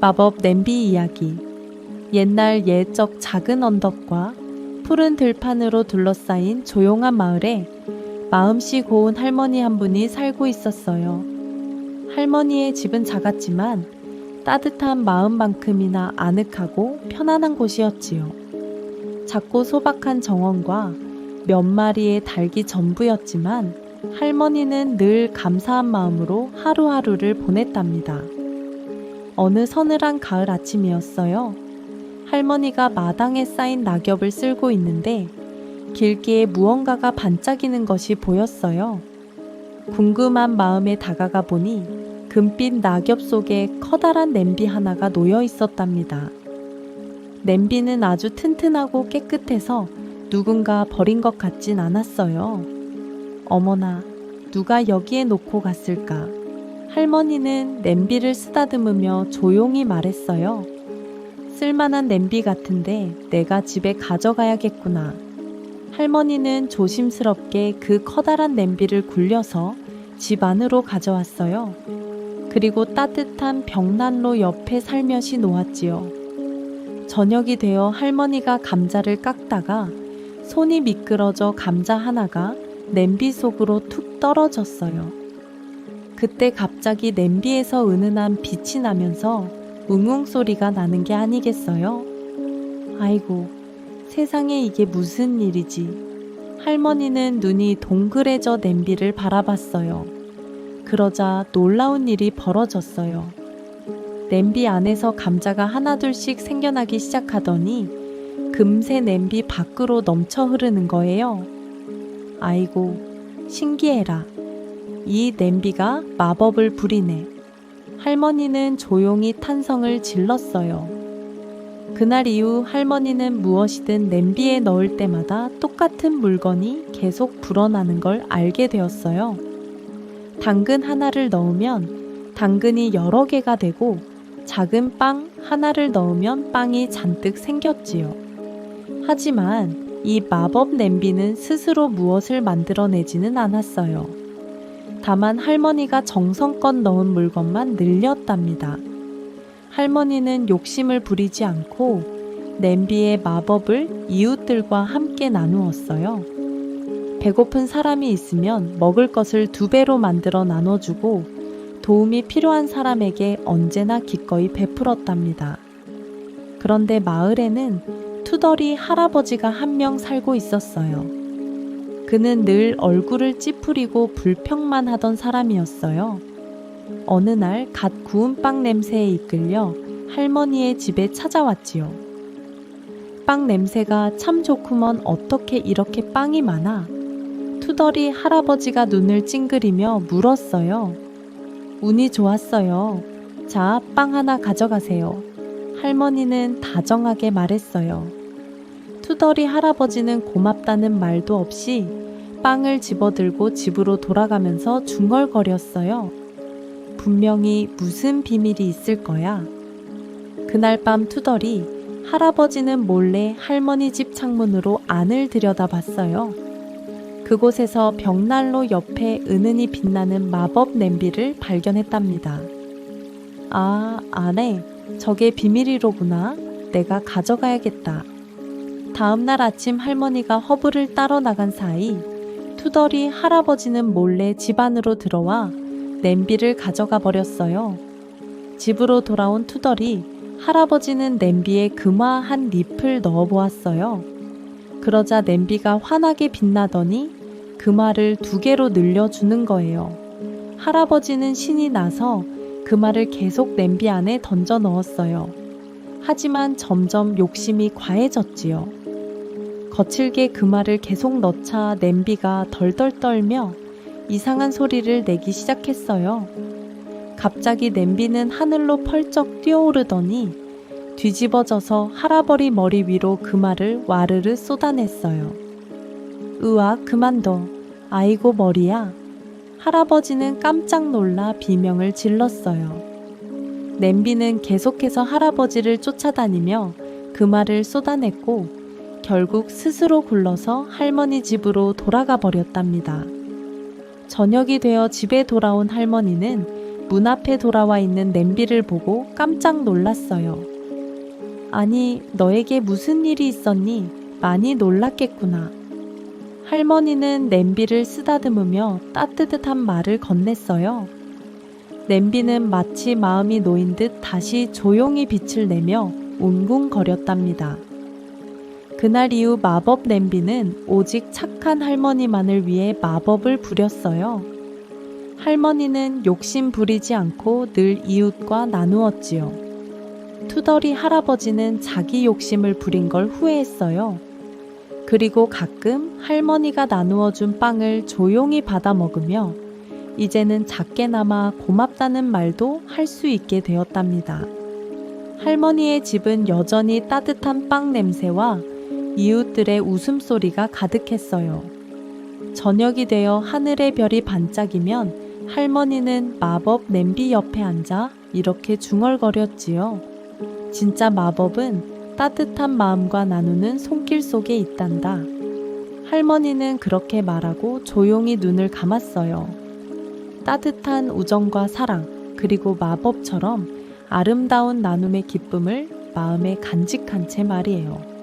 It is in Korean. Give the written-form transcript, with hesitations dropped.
마법 냄비 이야기. 옛날 옛적 작은 언덕과 푸른 들판으로 둘러싸인 조용한 마을에 마음씨 고운 할머니 한 분이 살고 있었어요. 할머니의 집은 작았지만 따뜻한 마음만큼이나 아늑하고 편안한 곳이었지요. 작고 소박한 정원과 몇 마리의 닭이 전부였지만 할머니는 늘 감사한 마음으로 하루하루를 보냈답니다. 어느 서늘한 가을 아침이었어요. 할머니가 마당에 쌓인 낙엽을 쓸고 있는데 길게에 무언가가 반짝이는 것이 보였어요. 궁금한 마음에 다가가 보니 금빛 낙엽 속에 커다란 냄비 하나가 놓여 있었답니다. 냄비는 아주 튼튼하고 깨끗해서 누군가 버린 것 같진 않았어요. 어머나, 누가 여기에 놓고 갔을까? 할머니는 냄비를 쓰다듬으며 조용히 말했어요. 쓸만한 냄비 같은데 내가 집에 가져가야겠구나. 할머니는 조심스럽게 그 커다란 냄비를 굴려서 집 안으로 가져왔어요. 그리고 따뜻한 벽난로 옆에 살며시 놓았지요. 저녁이 되어 할머니가 감자를 깎다가 손이 미끄러져 감자 하나가 냄비 속으로 툭 떨어졌어요. 그때 갑자기 냄비에서 은은한 빛이 나면서 웅웅 소리가 나는 게 아니겠어요? 아이고, 세상에 이게 무슨 일이지? 할머니는 눈이 동그래져 냄비를 바라봤어요. 그러자 놀라운 일이 벌어졌어요. 냄비 안에서 감자가 하나둘씩 생겨나기 시작하더니 금세 냄비 밖으로 넘쳐 흐르는 거예요. 아이고, 신기해라. 이 냄비가 마법을 부리네. 할머니는 조용히 탄성을 질렀어요. 그날 이후 할머니는 무엇이든 냄비에 넣을 때마다 똑같은 물건이 계속 불어나는 걸 알게 되었어요. 당근 하나를 넣으면 당근이 여러 개가 되고 작은 빵 하나를 넣으면 빵이 잔뜩 생겼지요. 하지만 이 마법 냄비는 스스로 무엇을 만들어내지는 않았어요. 다만 할머니가 정성껏 넣은 물건만 늘렸답니다. 할머니는 욕심을 부리지 않고 냄비의 마법을 이웃들과 함께 나누었어요. 배고픈 사람이 있으면 먹을 것을 2배로 만들어 나눠주고 도움이 필요한 사람에게 언제나 기꺼이 베풀었답니다. 그런데 마을에는 투덜이 할아버지가 한 명 살고 있었어요. 그는 늘 얼굴을 찌푸리고 불평만 하던 사람이었어요. 어느 날 갓 구운 빵 냄새에 이끌려 할머니의 집에 찾아왔지요. 빵 냄새가 참 좋구먼. 어떻게 이렇게 빵이 많아? 투덜이 할아버지가 눈을 찡그리며 물었어요. 운이 좋았어요. 자, 빵 하나 가져가세요. 할머니는 다정하게 말했어요. 투덜이 할아버지는 고맙다는 말도 없이 빵을 집어들고 집으로 돌아가면서 중얼거렸어요. 분명히 무슨 비밀이 있을 거야. 그날 밤 투덜이 할아버지는 몰래 할머니 집 창문으로 안을 들여다봤어요. 그곳에서 벽난로 옆에 은은히 빛나는 마법 냄비를 발견했답니다. 아, 안에 저게 비밀이로구나. 내가 가져가야겠다. 다음날 아침 할머니가 허브를 따러 나간 사이 투덜이 할아버지는 몰래 집 안으로 들어와 냄비를 가져가 버렸어요. 집으로 돌아온 투덜이 할아버지는 냄비에 금화 한 잎을 넣어 보았어요. 그러자 냄비가 환하게 빛나더니 금화를 2개로 늘려주는 거예요. 할아버지는 신이 나서 금화를 계속 냄비 안에 던져 넣었어요. 하지만 점점 욕심이 과해졌지요. 거칠게 금화를 계속 넣자 냄비가 덜덜 떨며 이상한 소리를 내기 시작했어요. 갑자기 냄비는 하늘로 펄쩍 뛰어오르더니 뒤집어져서 할아버지 머리 위로 금화를 와르르 쏟아냈어요. 으악, 그만둬. 아이고 머리야. 할아버지는 깜짝 놀라 비명을 질렀어요. 냄비는 계속해서 할아버지를 쫓아다니며 금화를 쏟아냈고 결국 스스로 굴러서 할머니 집으로 돌아가 버렸답니다. 저녁이 되어 집에 돌아온 할머니는 문 앞에 돌아와 있는 냄비를 보고 깜짝 놀랐어요. 아니, 너에게 무슨 일이 있었니? 많이 놀랐겠구나. 할머니는 냄비를 쓰다듬으며 따뜻한 말을 건넸어요. 냄비는 마치 마음이 놓인 듯 다시 조용히 빛을 내며 웅궁거렸답니다. 그날 이후 마법 냄비는 오직 착한 할머니만을 위해 마법을 부렸어요. 할머니는 욕심 부리지 않고 늘 이웃과 나누었지요. 투덜이 할아버지는 자기 욕심을 부린 걸 후회했어요. 그리고 가끔 할머니가 나누어준 빵을 조용히 받아 먹으며 이제는 작게나마 고맙다는 말도 할 수 있게 되었답니다. 할머니의 집은 여전히 따뜻한 빵 냄새와 이웃들의 웃음소리가 가득했어요. 저녁이 되어 하늘의 별이 반짝이면 할머니는 마법 냄비 옆에 앉아 이렇게 중얼거렸지요. 진짜 마법은 따뜻한 마음과 나누는 손길 속에 있단다. 할머니는 그렇게 말하고 조용히 눈을 감았어요. 따뜻한 우정과 사랑, 그리고 마법처럼 아름다운 나눔의 기쁨을 마음에 간직한 채 말이에요.